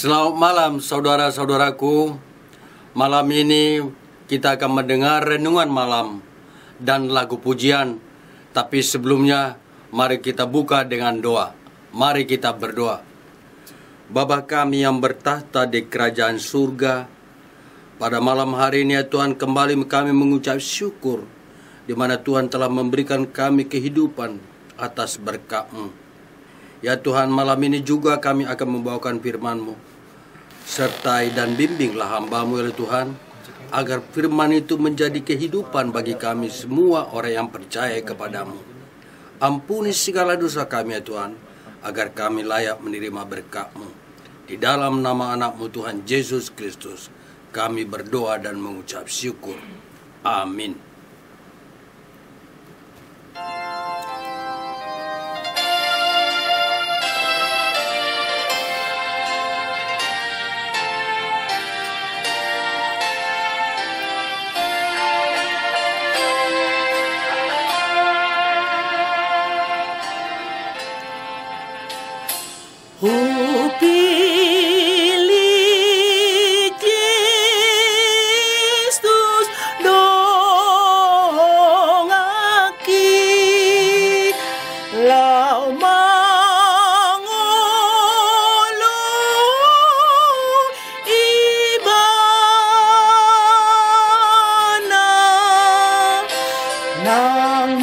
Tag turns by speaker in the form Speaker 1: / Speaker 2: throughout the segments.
Speaker 1: Selamat malam saudara-saudaraku. Malam ini kita akan mendengar renungan malam dan lagu pujian. Tapi sebelumnya mari kita buka dengan doa. Mari kita berdoa. Bapa kami yang bertahta di kerajaan surga, pada malam hari ini ya Tuhan, kembali kami mengucap syukur di mana Tuhan telah memberikan kami kehidupan atas berkat-Mu. Ya Tuhan, malam ini juga kami akan membawakan firman-Mu. Sertai dan bimbinglah hamba-Mu ya Tuhan, agar firman itu menjadi kehidupan bagi kami semua orang yang percaya kepada-Mu. Ampuni segala dosa kami ya Tuhan, agar kami layak menerima berkat-Mu. Di dalam nama anak-Mu Tuhan Yesus Kristus, kami berdoa dan mengucap syukur. Amin.
Speaker 2: Pilih Kristus dong aki lau mangolong ibana nang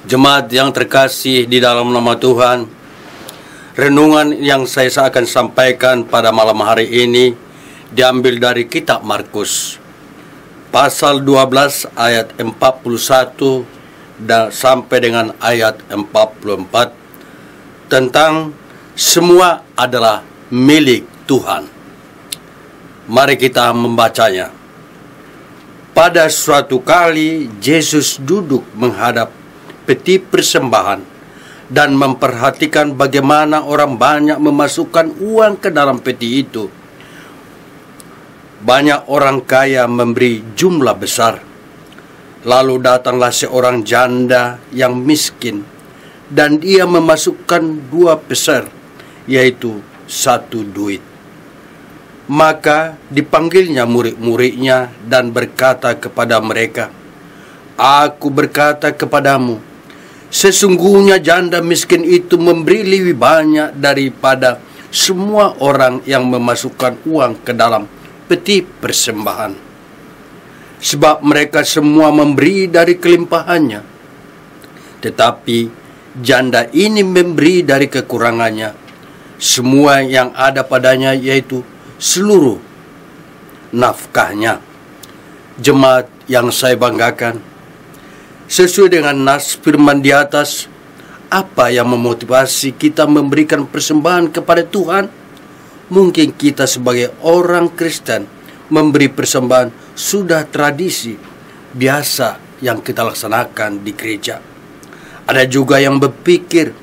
Speaker 1: Jemaat yang terkasih di dalam nama Tuhan, renungan yang saya akan sampaikan pada malam hari ini diambil dari kitab Markus pasal 12 ayat 41 dan sampai dengan ayat 44 tentang semua adalah milik Tuhan. Mari kita membacanya. Pada suatu kali Yesus duduk menghadap peti persembahan dan memperhatikan bagaimana orang banyak memasukkan uang ke dalam peti itu. Banyak orang kaya memberi jumlah besar. Lalu datanglah seorang janda yang miskin, dan dia memasukkan 2 peser, yaitu 1 duit. Maka dipanggilnya murid-muridnya dan berkata kepada mereka, "Aku berkata kepadamu, sesungguhnya janda miskin itu memberi lebih banyak daripada semua orang yang memasukkan uang ke dalam peti persembahan. Sebab mereka semua memberi dari kelimpahannya, tetapi janda ini memberi dari kekurangannya, semua yang ada padanya, yaitu seluruh nafkahnya." Jemaat yang saya banggakan, sesuai dengan nas firman di atas, apa yang memotivasi kita memberikan persembahan kepada Tuhan? Mungkin kita sebagai orang Kristen memberi persembahan sudah tradisi biasa yang kita laksanakan di gereja. Ada juga yang berpikir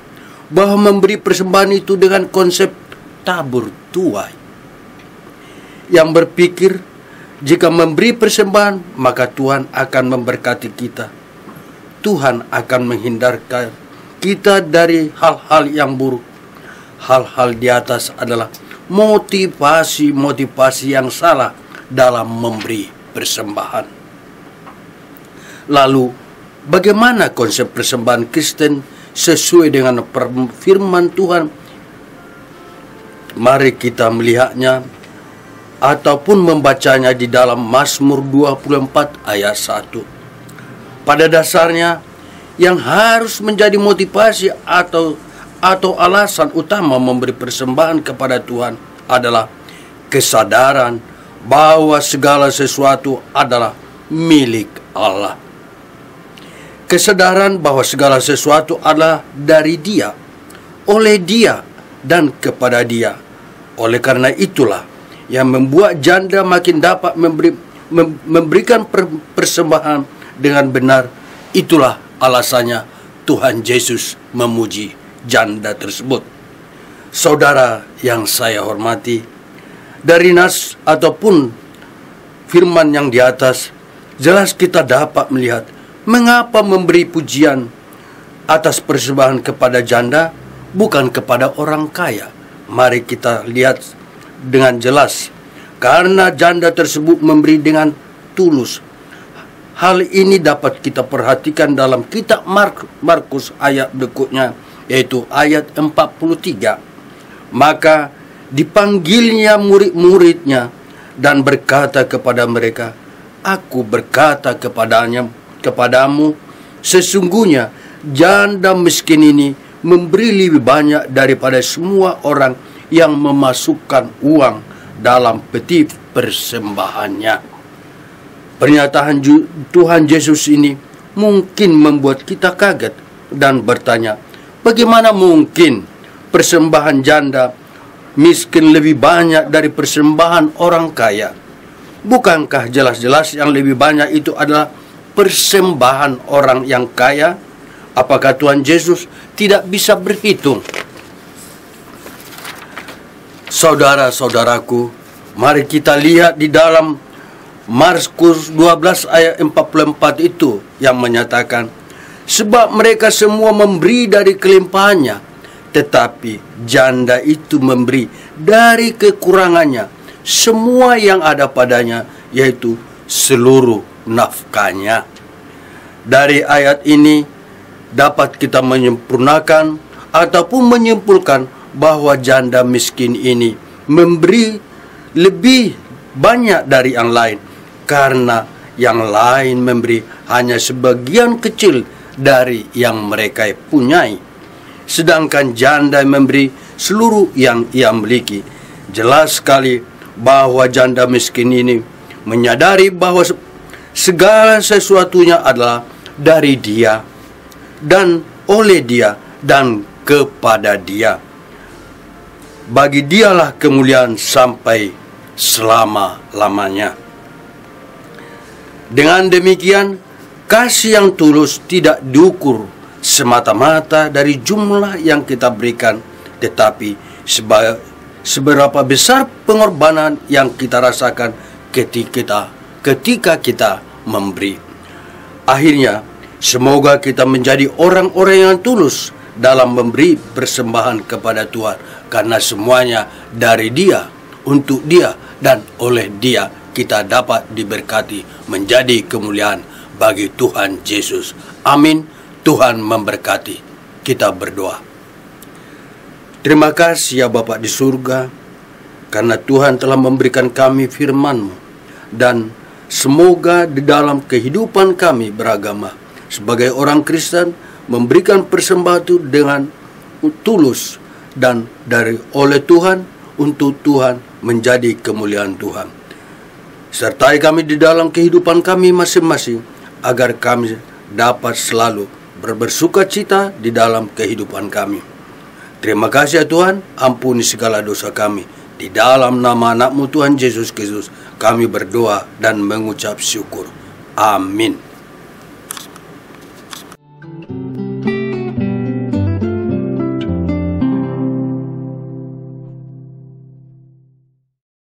Speaker 1: bahwa memberi persembahan itu dengan konsep tabur tuai, yang berpikir jika memberi persembahan maka Tuhan akan memberkati kita. Tuhan akan menghindarkan kita dari hal-hal yang buruk. Hal-hal di atas adalah motivasi yang salah dalam memberi persembahan. Lalu, bagaimana konsep persembahan Kristen sesuai dengan firman Tuhan? Mari kita melihatnya ataupun membacanya di dalam Mazmur 24 ayat 1. Pada dasarnya, yang harus menjadi motivasi atau alasan utama memberi persembahan kepada Tuhan adalah kesadaran bahwa segala sesuatu adalah milik Allah. Kesadaran bahwa segala sesuatu adalah dari Dia, oleh Dia, dan kepada Dia. Oleh karena itulah yang membuat janda makin dapat memberikan persembahan dengan benar. Itulah alasannya Tuhan Yesus memuji janda tersebut. Saudara yang saya hormati, dari nas ataupun firman yang di atas, jelas kita dapat melihat mengapa memberi pujian atas persembahan kepada janda, bukan kepada orang kaya. Mari kita lihat dengan jelas, karena janda tersebut memberi dengan tulus. Hal ini dapat kita perhatikan dalam kitab Markus ayat berikutnya, yaitu ayat 43. Maka dipanggilnya murid-muridnya dan berkata kepada mereka, "Aku berkata kepadamu, sesungguhnya janda miskin ini memberi lebih banyak daripada semua orang yang memasukkan uang dalam peti persembahannya." Pernyataan Tuhan Yesus ini mungkin membuat kita kaget dan bertanya, bagaimana mungkin persembahan janda miskin lebih banyak dari persembahan orang kaya? Bukankah jelas-jelas yang lebih banyak itu adalah persembahan orang yang kaya? Apakah Tuhan Yesus tidak bisa berhitung? Saudara-saudaraku, mari kita lihat di dalam Markus 12 ayat 44 itu yang menyatakan, sebab mereka semua memberi dari kelimpahannya, tetapi janda itu memberi dari kekurangannya semua yang ada padanya, yaitu seluruh nafkahnya. Dari ayat ini dapat kita menyempurnakan ataupun menyimpulkan bahwa janda miskin ini memberi lebih banyak dari yang lain, karena yang lain memberi hanya sebagian kecil dari yang mereka punyai, sedangkan janda memberi seluruh yang ia miliki. Jelas sekali bahwa janda miskin ini menyadari bahwa segala sesuatunya adalah dari Dia dan oleh Dia dan kepada Dia. Bagi Dialah kemuliaan sampai selama-lamanya. Dengan demikian, kasih yang tulus tidak diukur semata-mata dari jumlah yang kita berikan, tetapi seberapa besar pengorbanan yang kita rasakan ketika kita memberi. Akhirnya, semoga kita menjadi orang-orang yang tulus dalam memberi persembahan kepada Tuhan, karena semuanya dari Dia, untuk Dia, dan oleh Dia kita dapat diberkati menjadi kemuliaan bagi Tuhan Yesus. Amin. Tuhan memberkati. Kita berdoa. Terima kasih ya Bapa di surga, karena Tuhan telah memberikan kami firman-Mu, dan semoga di dalam kehidupan kami beragama sebagai orang Kristen memberikan persembahan itu dengan tulus dan oleh Tuhan, untuk Tuhan, menjadi kemuliaan Tuhan. Sertai kami di dalam kehidupan kami masing-masing, agar kami dapat selalu bersuka cita di dalam kehidupan kami. Terima kasih ya Tuhan, ampuni segala dosa kami. Di dalam nama anak-Mu Tuhan Yesus Kristus, kami berdoa dan mengucap syukur. Amin.